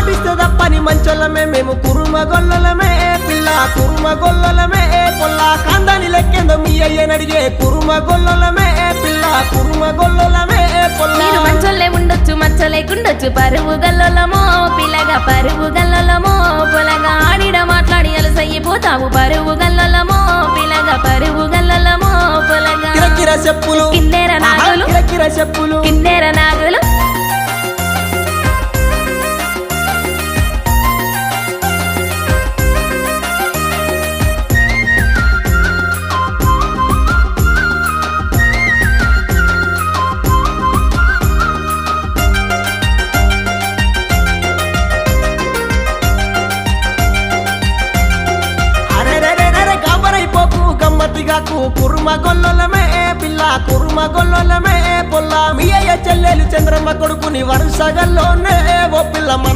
మాటిస్తే తప్పని మంచోళ్ళమే మేము కురుమగొల్లలమే పిల్ల కురుమగొల్లలమే పొల్ల కాందాని లెక్కేందో మీ అయ్యనడిగే కురుమగొల్లలమే పిల్ల కురుమగొల్లలమే పొల్ల మీరు మంచోళ్ళే ఉండొచ్చు మంచోలేకుండొచ్చు పరువు గల్లలమో పిల్లగా పరువు గల్లలమో పొలగా ఆడిడ మాట్లాడి అలసయ్యిపోతావు పరువు గల్లలమో పిల్లగా పరువు గల్లలమో పొలగా కిరకిర చెప్పులు కిన్నెర నాగులు కిరకిర చెప్పులు కిన్నెర నాగులు గమ్మతిగాకు కురుమగొల్లలమే పిల్ల కురుమగొల్లలమే పొల్ల మీ అయ్య చెల్లెలు చంద్రమ్మ కొడుకుని వరుసగల్లోనే ఓ పిల్ల మన